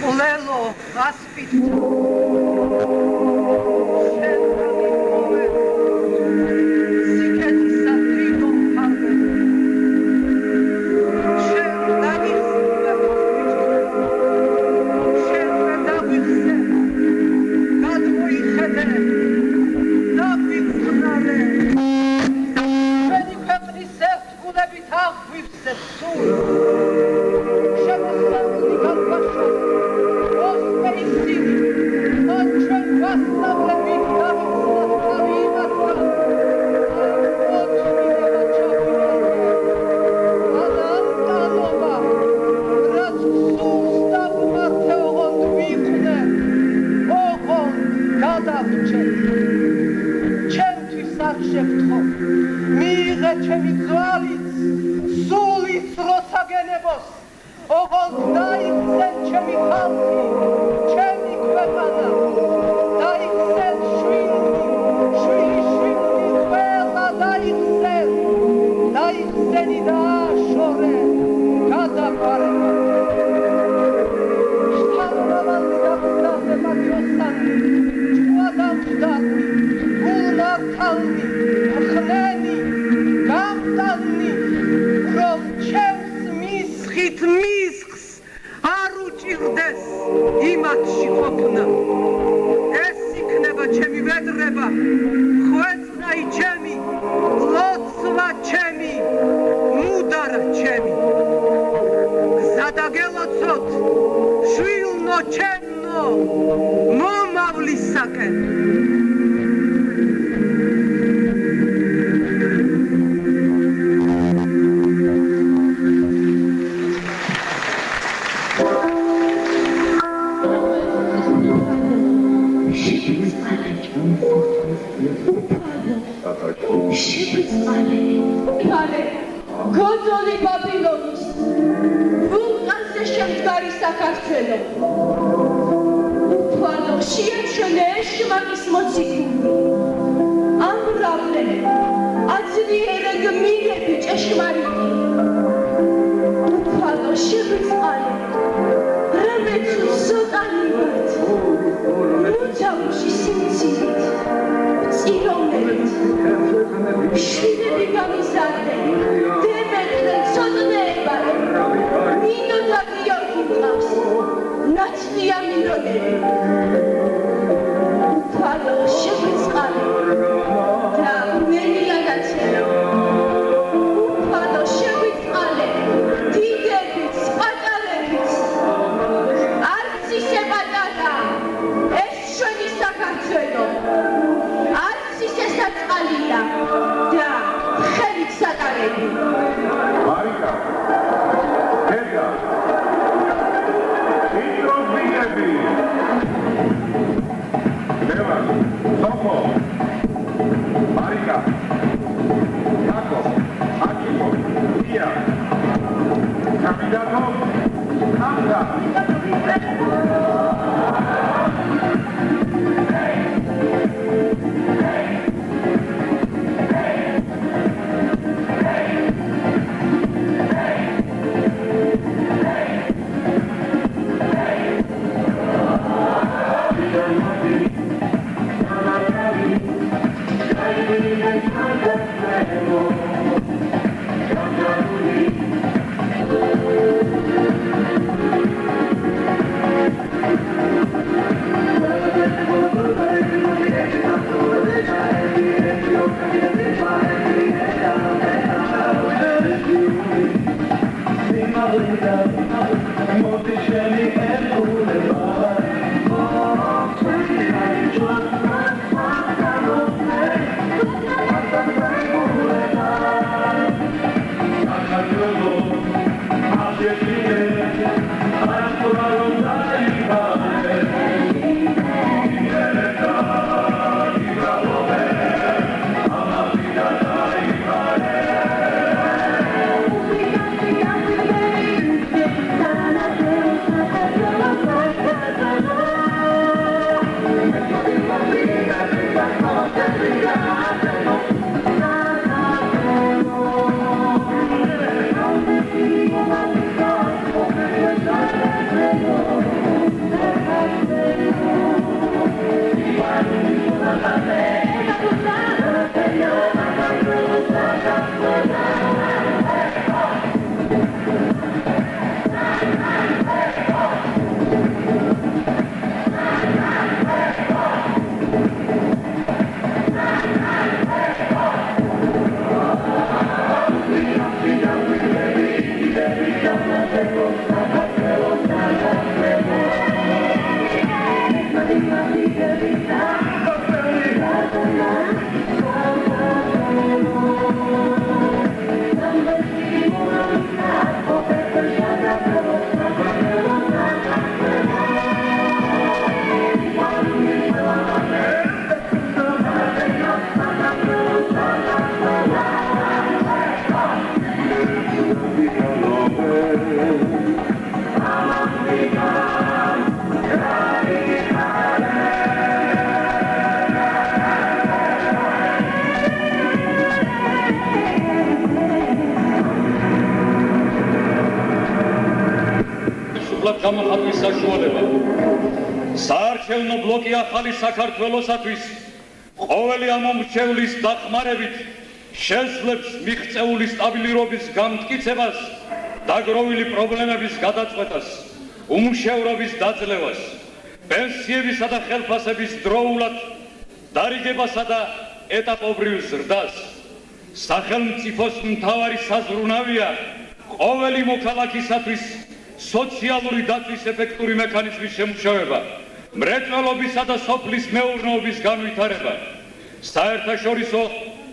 Qlelo aspit გამოხატვის საშუალება. საარჩევნო ბლოკი ახალი საქართველოსათვის ყოველი ამომრჩევლის დახმარებით შესძლებს მიღწეული სტაბილურობის გამტკიცებას, დაგროვილი პრობლემების გადაწყვეტას, უმუშევრობის დაძლევას, პენსიებისა და ხელფასების დროულად დარიგებასა და ეტაპობრივ ზრდას. სახელმწიფოს მთავარი საზრუნავია ყოველი მოქალაქისათვის სოციალური დაცვის ეფექტური მექანიზმის შემუშავება, მრეწველობისა და სოფლის მეურნეობის განვითარება, საერთაშორისო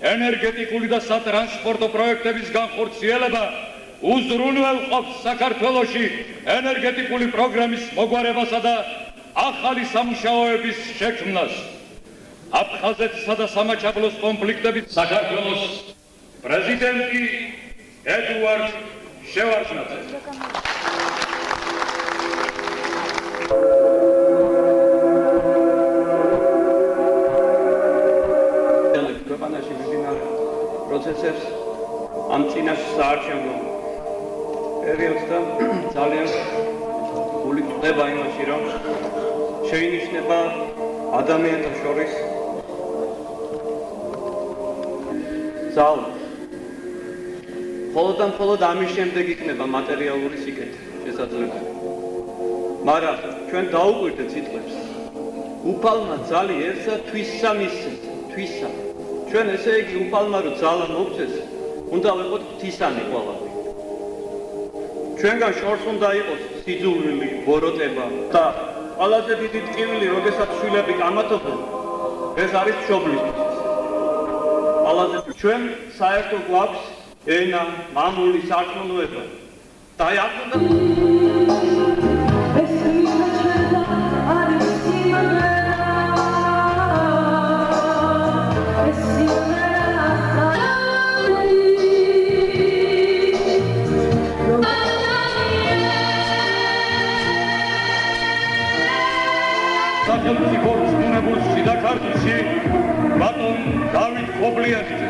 ენერგეტიკული და სატრანსპორტო პროექტების განხორციელება უზრუნველყოფს საქართველოში ენერგეტიკული პროგრამის მოგვარებასა და ახალი სამუშაოების შექმნას. აფხაზეთსა და სამაჩაბლოს კონფლიქტებით საქართველოს პრეზიდენტი ედუარდ შევარდნაძე. ქვეყანაში მიმდინარე პროცესებს ამ წინაშე საარჩევნო პერიოდსთან ძალიან გული წდება იმაში, რომ შეინიშნება ადამიანთა შორის ძალა. მხოლოდ ამის შემდეგ იქნება მატერიალური სიკეთე შესაძლებელი. მაგრამ ჩვენ დაუკვირდეთ სიტყვებს. უფალმა ძალი ერთსა თვისა მისცეს, თვისა. ჩვენ ესე იგი უფალმა რო ძალა მოგცეს, უნდა ვიყოთ ღვთისანი ყველაფერი. ჩვენგან შორს უნდა იყოს სიძულვილი, ბოროტება და ყველაზე დიდი ტკივილი, როდესაც შვილები კამათობენ, ეს არის მშობლისთვის. ყველაზე ჩვენ საერთო გვაქვს ენა, მამული, სარწმუნოება. და აი აქ უნდა სახელმწიფო რწმუნებულ სიდაქართში ბატონ დავით ხობლიაძეს.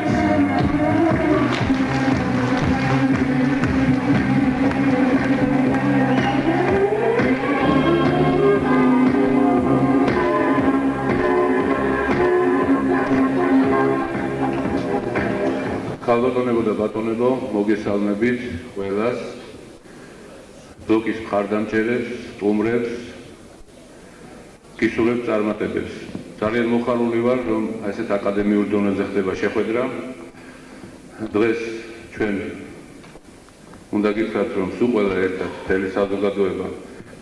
ქალბატონებო და ბატონებო, მოგესალმებით ყველას, ბლოკის მხარდამჭერებს, სტუმრებს, გისურვებთ წარმატებებს. ძალიან მოხარული ვარ, რომ ასეთ აკადემიურ დონეზე ხდება შეხვედრა. დღეს ჩვენ უნდა გითხრათ, რომ სულ ყველა ერთად მთელი საზოგადოება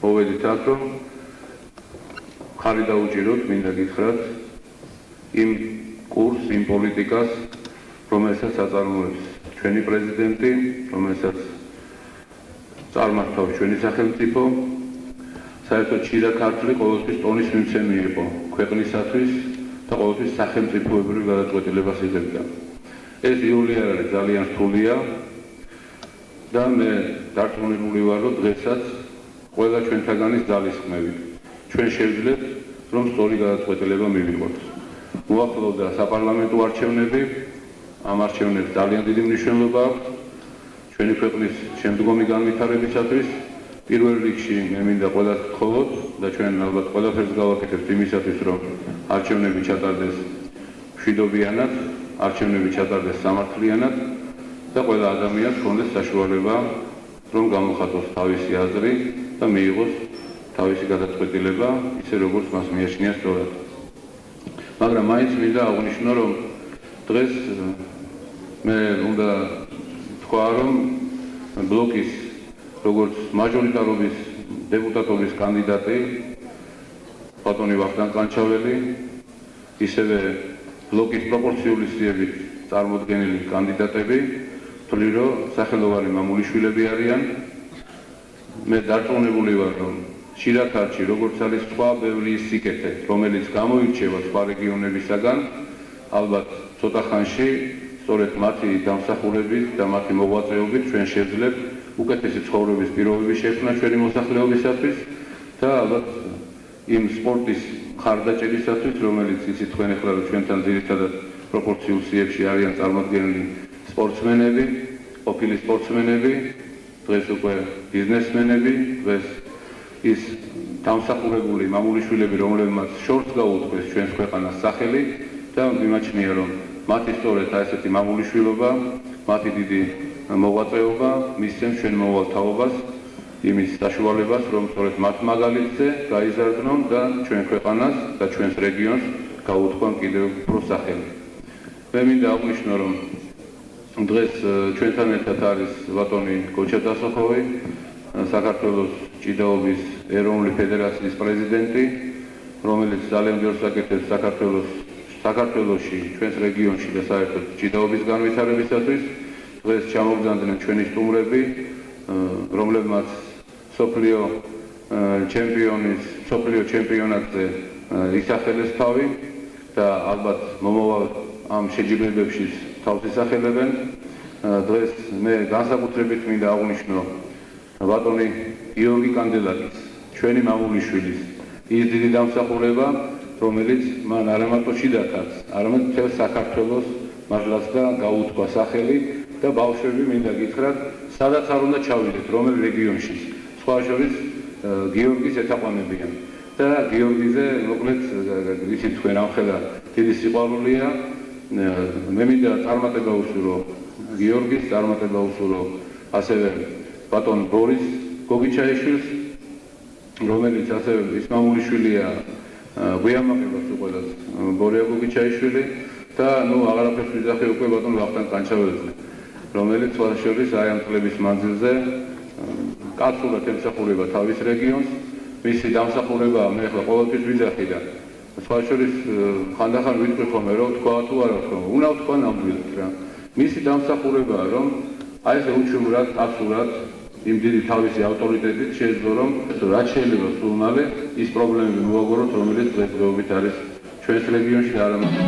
მოვედით აქ, რომ ხარი დაუჭიროთ, მინდა გითხრათ იმ კურსს, იმ პოლიტიკას, რომელსაც აწარმოებს ჩვენი პრეზიდენტი, რომელსაც წარმართავს ჩვენი სახელმწიფო. საერთოდ შიდა ქართული ყოველთვის ტონის მიმცემი იყო ქვეყნისათვის და ყოველთვის სახელმწიფოებრივ გადაწყვეტილებას იღებდა. ეს იული არ არის, ძალიან რთულია და მე დარწმუნებული ვარ, რომ დღესაც ყველა ჩვენთაგანის ძალისხმევით ჩვენ შევძლებთ, რომ სწორი გადაწყვეტილება მივიღოთ. მოახლოვდა საპარლამენტო არჩევნები, ამ არჩევნებს ძალიან დიდი მნიშვნელობა აქვს ჩვენი ქვეყნის შემდგომი განვითარებისათვის პირველ რიგში მე მინდა ყველას გთხოვოთ და ჩვენ ალბათ ყველაფერს გავაკეთებთ იმისათვის, რომ არჩევნები ჩატარდეს მშვიდობიანად, არჩევნები ჩატარდეს სამართლიანად და ყველა ადამიანს ჰქონდეს საშუალება, რომ გამოხატოს თავისი აზრი და მიიღოს თავისი გადაწყვეტილება, ისე როგორც მას მიაჩნია სწორად. მაგრამ მაინც მინდა აღვნიშნო, რომ დღეს მე უნდა თქვა, რომ ბლოკის როგორც მაჟორიტარობის დეპუტატობის კანდიდატი ბატონი ვახტანგ ყანჩაველი, ისევე ბლოკის პროპორციული სიებით წარმოდგენილი კანდიდატები თვლი, რომ სახელოვანი მამულიშვილები არიან. მე დარწმუნებული ვარ, რომ შიდა ქართლში, როგორც არის სხვა ბევრი სიკეთე, რომელიც გამოირჩევა სხვა რეგიონებისაგან, ალბათ ცოტა ხანში სწორედ მათი დამსახურებით და მათი მოღვაწეობით ჩვენ შევძლებთ უკეთესი ცხოვრების პირობების შექმნა ჩვენი მოსახლეობისათვის და ალბათ იმ სპორტის მხარდაჭერისათვის, რომელიც იცით თქვენ ახლა რომ ჩვენთან ძირითადად პროპორციულ სიებში არიან წარმოდგენილი სპორტსმენები, ყოფილი სპორტსმენები, დღეს უკვე ბიზნესმენები, დღეს ის დამსახურებული მამულიშვილები, რომლებმაც შორს გაუწყვეს ჩვენს ქვეყანას სახელი და მიმაჩნია, რომ მათი სწორედ ესეთი მამულიშვილობა, მათი დიდი მოღვაწეობა მისცემს ჩვენ მოვალ თაობას იმის საშუალებას, რომ სწორედ მათ მაგალითზე გაიზარდნონ და ჩვენ ქვეყანას და ჩვენს რეგიონს გაუთქვან კიდევ უფრო სახელი. მე მინდა აღვნიშნო, რომ დღეს ჩვენთან ერთად არის ბატონი გოჩა დასოხოვი, საქართველოს ჭიდაობის ეროვნული ფედერაციის პრეზიდენტი, რომელიც ძალიან ბევრს აკეთებს საქართველოში, ჩვენს რეგიონში და საერთოდ ჭიდაობის განვითარებისათვის. დღეს ჩამოგზავნდნენ ჩვენი სტუმრები, რომლებმაც მსოფლიო ჩემპიონატზე ისახელეს თავი და ალბათ მომავალ ამ შეჯიბრებებში თავს ისახელებენ. დღეს მე განსაკუთრებით მინდა აღვნიშნო ბატონი გიორგი კანდელაკის, ჩვენი მამულიშვილის ის დიდი დამსახურება, რომელიც მან არამარტო შიდა ქართლს, არამედ მთელ საქართველოს მართლაც და გაუთქვა სახელი და ბავშვები მინდა გითხრათ, სადაც არ უნდა ჩავიდეთ, რომელ რეგიონში. სხვა შორის გიორგის ეთაყვანებიან და გიორგიზე მოკლედ იცით თქვენ ამხელა დიდი სიყვარულია. მე მინდა წარმატება უსურვო გიორგის, წარმატება უსურვო ასევე ბატონ ბორის გოგიჩაიშვილს, რომელიც ასევე ის მამულიშვილია, გვიამაყებებს უყოლას ბორია გოგიჩაიშვილი და აღარაფერს ვიძახი უკვე ბატონ ვახტანგ ყანჩაველზე, რომელიც სხვა შორის აი ამ წლების მანძილზე კაცურად ემსახურება თავის რეგიონს, მისი დამსახურება მე ახლა ყოველთვის ვიძახი და სხვა შორის ხანდახან ვიტყვი ხოლმე, რომ თქვა თუ არა თქვა, უნდა ვთქვა ნამდვილად რა. მისი დამსახურებაა, რომ აი ესე უჩვეულად, კაცურად იმ დიდი თავისი ავტორიტეტით შეეძლო, რომ რაც შეიძლება სულ მალე ის პრობლემები მოაგოროთ, რომელიც დღესდღეობით არის ჩვენს რეგიონში და არა მარტო.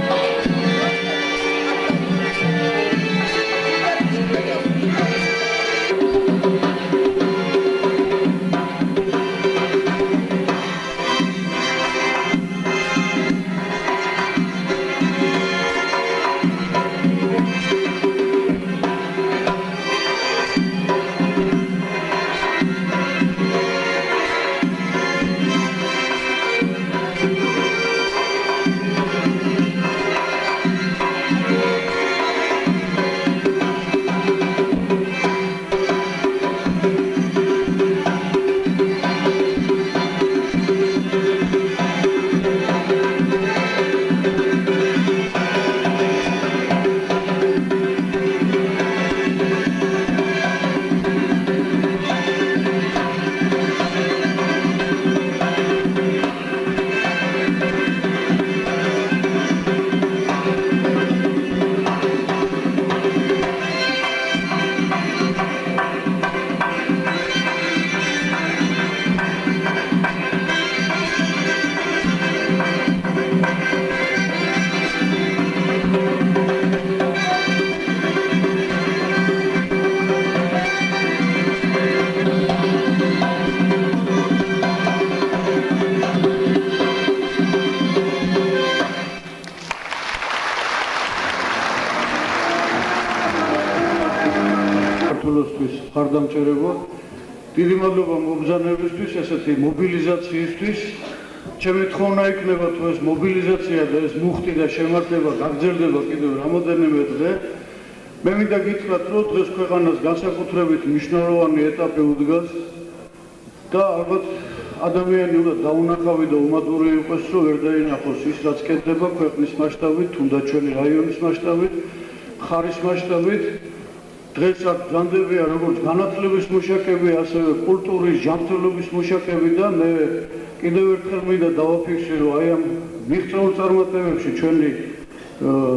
საქართველოსთვის მხარდამჭერება დიდი მადლობა მობრძანებისთვის, ესეთი მობილიზაციისთვის. ჩემი თხოვნა იქნება თუ ეს მობილიზაცია და ეს მუხტი და შემართება გაგრძელდება კიდევ რამოდენიმე დღე. მე მინდა გითხრათ, რომ დღეს ქვეყანას განსაკუთრებით მნიშვნელოვანი ეტაპი უდგას და ალბათ ადამიანი უნდა დაუნახავი და უმადური იყოს, რომ ვერ დაინახოს ის, რაც კეთდება ქვეყნის მასშტაბით, თუნდაც ჩვენი რაიონის მასშტაბით, ხარის მასშტაბით. დღეს აქ ბრძანდებიან როგორც განათლების მუშაკები, ასევე კულტურის, ჯანმრთელობის მუშაკები და მე კიდევ ერთხელ მინდა დავაფიქსირო აი ამ მიღწეულ წარმატებებში ჩვენი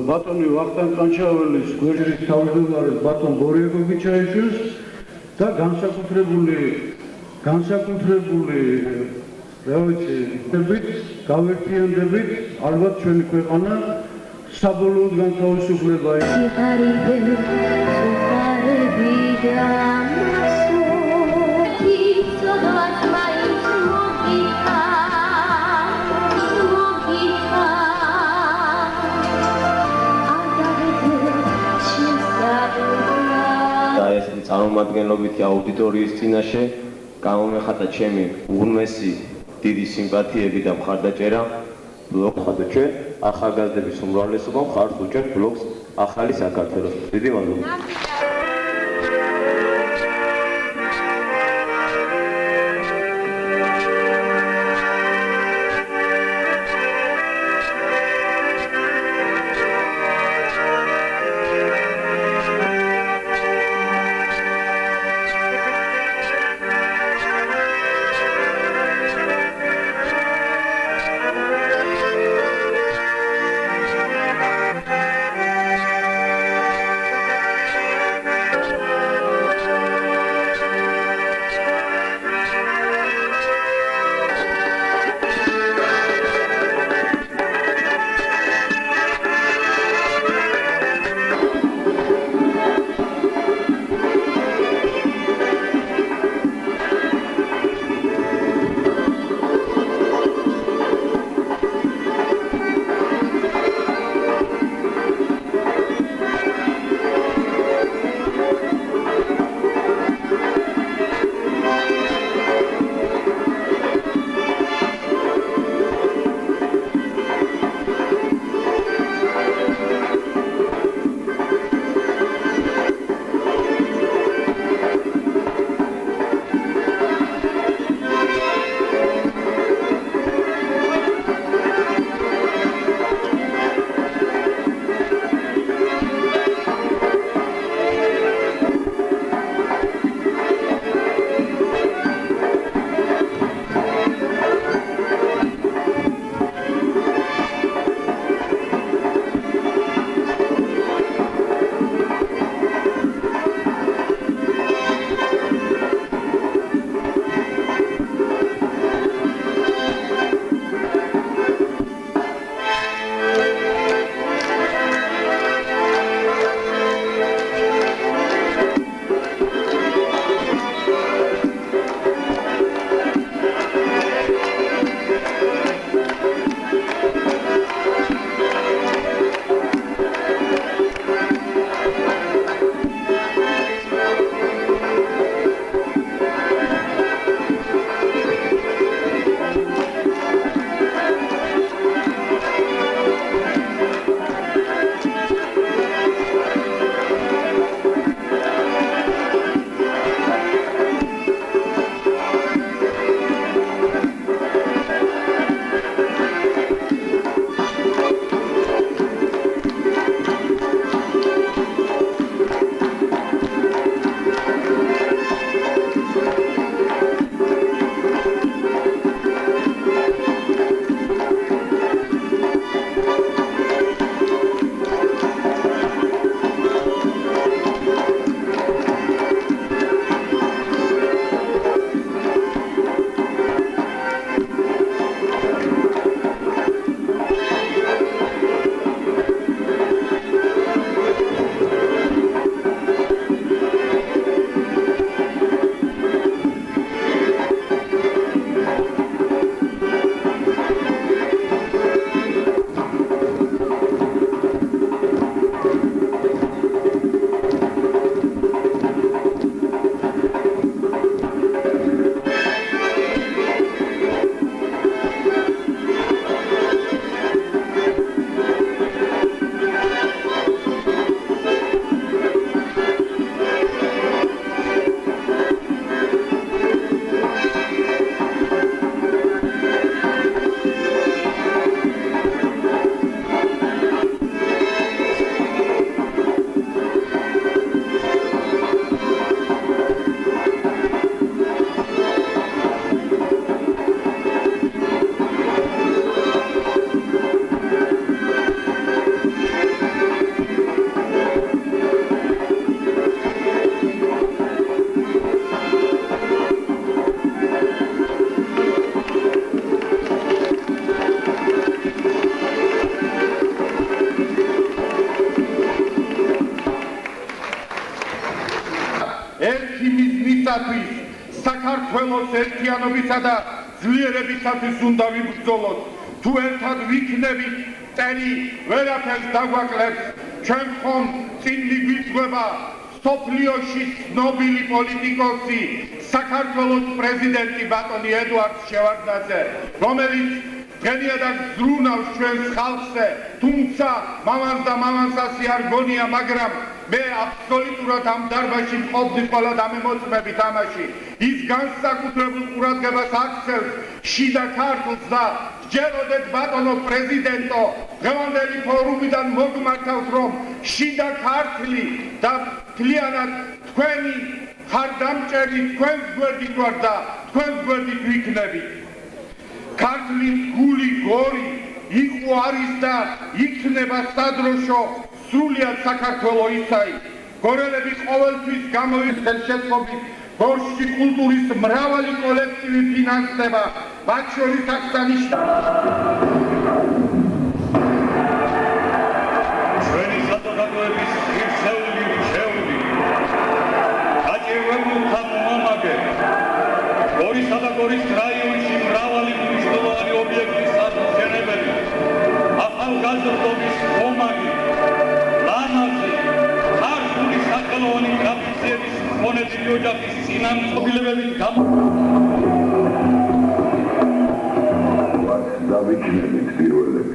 ბატონი ვახტანგ ყანჩაველის გვერდის თავმჯდომარეს ბატონ გორიეგობიჩაიშვილს და განსაკუთრებული რა ვიცი, გავერთიანდებით ალბათ ჩვენი ქვეყანა საბოლოოდ განთავისუფლება წარმომადგენლობითი აუდიტორიის წინაშე გამომეხატა ჩემი უღრმესი დიდი სიმპათიები და მხარდაჭერა ბლოკს და ჩვენ ახალგაზრდების უმრავლესობა მხარს უჭერთ ბლოკს ახალი საქართველოს. დიდი მადლობა. ქვეყნისათვის, საქართველოს ერთიანობისა და ძლიერებისათვის უნდა ვიბრძოლოთ. თუ ერთად ვიქნებით, მტერი ვერაფერს დაგვაკლებს. ჩვენ ხომ წინ მიგვიწვება სოფლიოში ცნობილი პოლიტიკოსი, საქართველოს პრეზიდენტი ბატონი ედუარდ შევარდნაძე, რომელიც დღენიადად ზრუნავს ჩვენს ხალხზე, თუმცა მამას და მამასასი არ გონია, მაგრამ მე აბსოლუტურად ამ დარბაზში მყოფდი ყველა დამემოწმებით ამაში. ის განსაკუთრებულ ყურადღებას აქცევს შიდა ქართლს და ჯეროდეთ ბატონო პრეზიდენტო, დღევანდელი ფორუმიდან მოგმართავთ, რომ შიდა ქართლი და მთლიანად თქვენი ხარდამჭერი თქვენს გვერდით ვარ და თქვენს გვერდით ვიქნებით. ქართლის გული გორი იყო არის და იქნება სადროშო სრულიად საქართველოს ისაი. გორელები ყოველთვის გამოიხდენ შეწყობით გორში კულტურის მრავალი კოლექტივი ფინანსდება, მათ შორის აღსანიშნავად ჩვენი საზოგადოების ღირსეული რჩეული გაჭირვებულთა მომამაგე გორისა და გორის რაიონში მრავალი მნიშვნელოვანი ობიექტის აღმშენებელი ახალგაზრდობის ომაგი ლამაზი ქართული სახელოვანი ტრადიციების მონეტილი ოჯახის წინამძღოლებებით დავიჩინებით პირველები.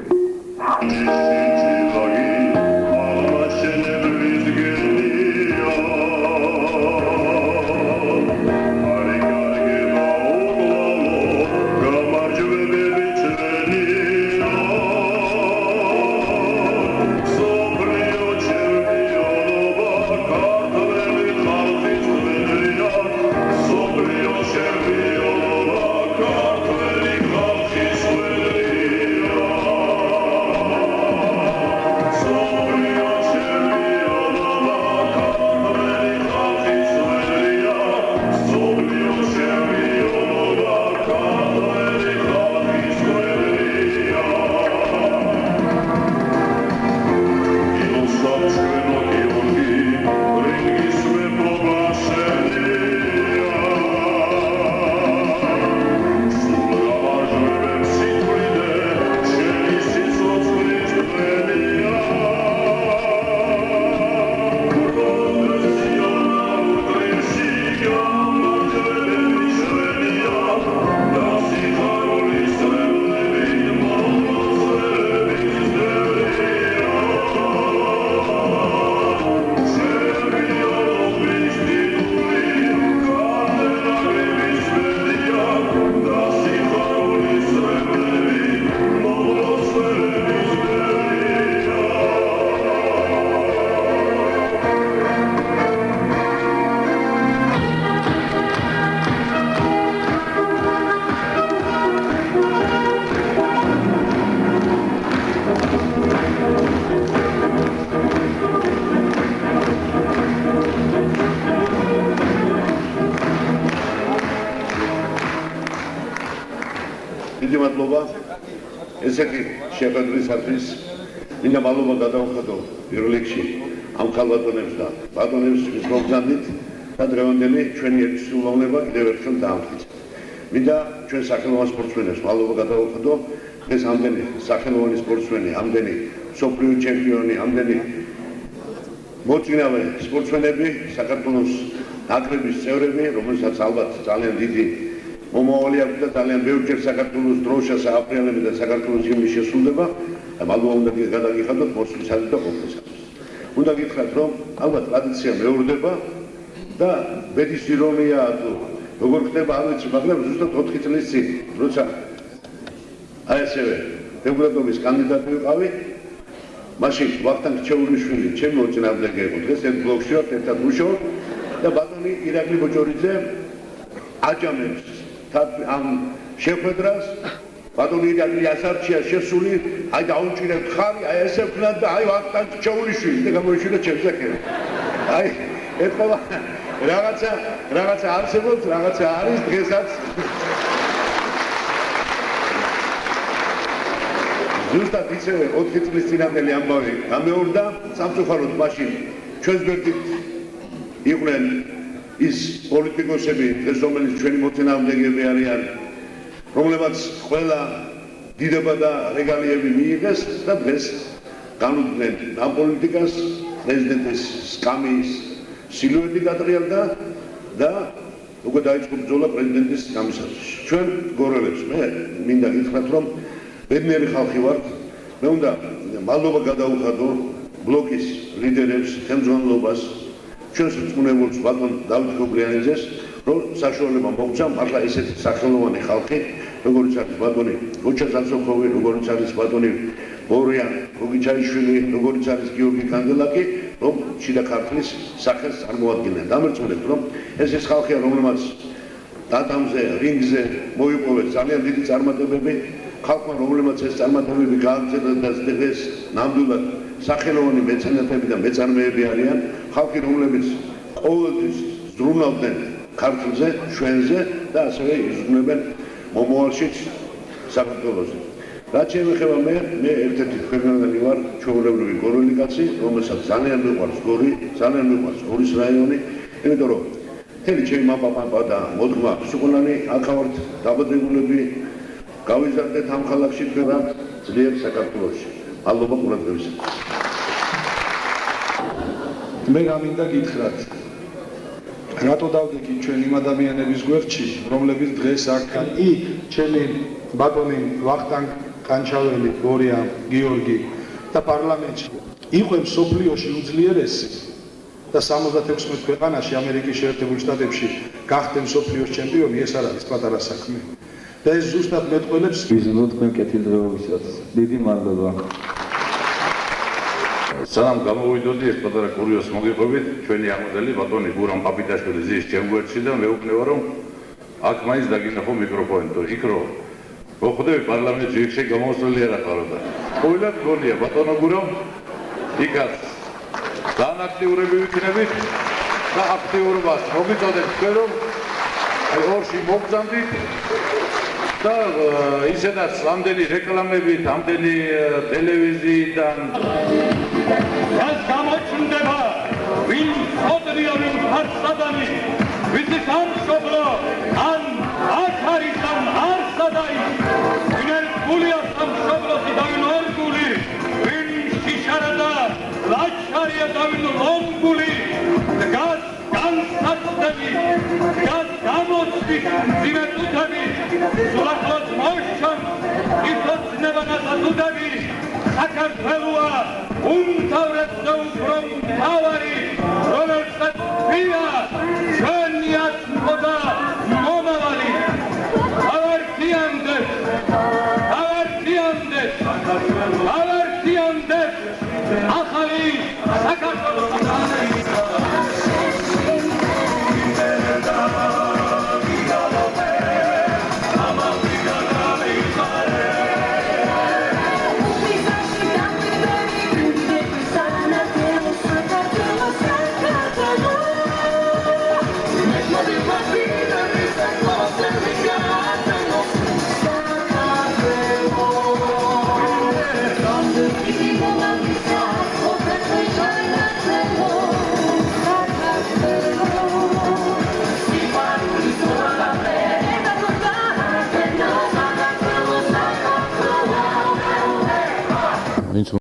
ესე კი შეხვედრისათვის მინდა მადლობა გადავხადო პირველ რიგში ამ ქალბატონებს და ბატონებს მოგზავნით და დღევანდელი ჩვენი ერთსრულოვნება კიდევ ერთხელ დაამტკიცეთ. მინდა ჩვენ სახელოვან სპორტსმენებს მადლობა გადავხადო, დღეს ამდენი სახელოვანი სპორტსმენი, ამდენი მსოფლიო ჩემპიონი, ამდენი მოწინავე სპორტსმენები, საქართველოს ნაკრების წევრები, რომელსაც ალბათ ძალიან დიდი მომავალი აქვს და ძალიან ბევრჯერ საქართველოს დროშა სააფრიანები და საქართველოს ჰიმნის შესრულება და მადლობა უნდა გადაგიხადოთ მოსვლისათვის და ყოფნისათვის. უნდა გითხრათ, რომ ალბათ ტრადიცია მეორდება და ბედის ირონია თუ როგორ ხდება არ ვიცი, მაგრამ ზუსტად 4 წლის წინ, როცა აი ესევე დეპუტატობის კანდიდატი ვიყავი, მაშინ ვახტანგ ჩეულიშვილი ჩემი მოწინააღმდეგე იყო. დღეს ერთ ბლოკში ვართ, ერთად ვუშაობ და ბატონი ირაკლი ბოჭორიძე აჯამებს ამ შეხვედრას, ბატონი ირაკლი ასარჩია შესული, აი დაუნჭირებთ ხარი, აი ესე ვქნათ და აი ვახტანგ ჩეულიშვილი და გამოიშვიდა ჩემს აქეთ. აი ეთქვა რაღაცა არსებობს, რაღაცა არის დღესაც. ზუსტად ისევე 4 წლის წინამდელი ამბავი გამეორდა, სამწუხაროდ მაშინ ჩვენს გვერდით იყვნენ ის პოლიტიკოსები, დღეს რომელიც ჩვენი მოწინააღმდეგეები არიან, რომლებაც ყველა დიდება და რეგალიები მიიღეს და დღეს განუდგნენ ამ პოლიტიკას, პრეზიდენტის სკამის სილუეტი გადღიალდა და უკვე დაიწყო ბრძოლა პრეზიდენტის გამოსათვის. ჩვენ გორელებს მე მინდა გითხრათ, რომ ბედნიერი ხალხი ვართ. მე უნდა მადლობა გადაუხადო ბლოკის ლიდერებს, ხელმძღვანელობას, ჩვენს რწმუნებულს ბატონ დავით გოგლიანიძეს, რომ საშუალება მოგცა მართლა ესეთი სახელოვანი ხალხი, როგორც არის ბატონი როჩა ზაცოხოვი, როგორც არის ბატონი ბორია გოგიჩაიშვილი, როგორც არის გიორგი კანდელაკი, რომ შიდა ქართლის სახელს წარმოადგენენ. დამერწმუნებთ, რომ ეს ხალხია, რომელმაც დათამზე, რინგზე მოიპოვეს ძალიან დიდი წარმატებები, ხალხმა, რომელმაც ეს წარმატებები გააგრძელა და დღეს ნამდვილად სახელოვანი მეცენატები და მეწარმეები არიან, ხალხი, რომლებიც ყოველთვის ზრუნავდნენ ქართლზე, ჩვენზე და ასევე იზრუნებენ მომავალშიც საქართველოზე. რაც შეეხება მე ერთ-ერთი ქვეყნიდან ვარ, ჩვეულებრივი გორელი კაცი, რომელსაც ძალიან მიყვარს გორი, ძალიან მიყვარს გორის რაიონი, იმიტომ რომ მთელი ჩემი მამაპაპა და მოდგმა სუყუნანი აქავართ დაბადებულები, გავიზარდეთ ამ ქალაქში და ძლიერ საქართველოში. მადლობა ყურადღებისთვის. მე გამინდა გითხრათ, რატო დავდექით ჩვენ იმ ადამიანების გვერდში, რომლებიც დღეს აქ იქ ჩემი ბატონი ვახტანგ კანჩაველი, გორია, გიორგი და პარლამენტში იყვე მსოფლიოში უძლიერესი და 76 ქვეყანაში ამერიკის შეერთებულ შტატებში გახდე მსოფლიოს ჩემპიონი, ეს არ არის პატარა საქმე. და ეს ზუსტად მეტყველებს ვიზნოთ თქვენ კეთილდღეობისას. დიდი მადლობა. სანამ გამოვიდოდი ეს პატარა კურიოს მოგიყვებით, ჩვენი აღმოდელი ბატონი გურამ პაპიტაშვილი ზის ჩემ გვერდში და მეუბნება, რომ აქ მაინც დაგინახო მიკროფონი, თუ იქ რო მოხვდები პარლამენტში იქ გამოსვლელი არ ახარო და ყოველად გონია ბატონო გურამ იქაც ძალიან აქტიურები ვიქნებით და აქტიურობას მოგიწოდეთ თქვენ, რომ ორში მოგზამდით და ისედაც ამდენი რეკლამებით, ამდენი ტელევიზიიდან რაც გამოჩნდება, ვინ ხოდრია, ვინ ხარსადანი, ვიცი სამშობლო, ან აქ არის, ან არსადა ის, ვინ ერგულია სამშობლოსი და ვინ ორგული, ვინ შიშარა და ლაჩხარია და ვინ ლომგული, დგას განსაცდელი, დგას გამოცდის მძიმე თუთები, სულახლოს მოშჩამს, იფოცნება ნასათუდები, საქართველოა უმთავრეს და უფრო მთავარი, რომელსაც ვია ჩვენი აწმყო და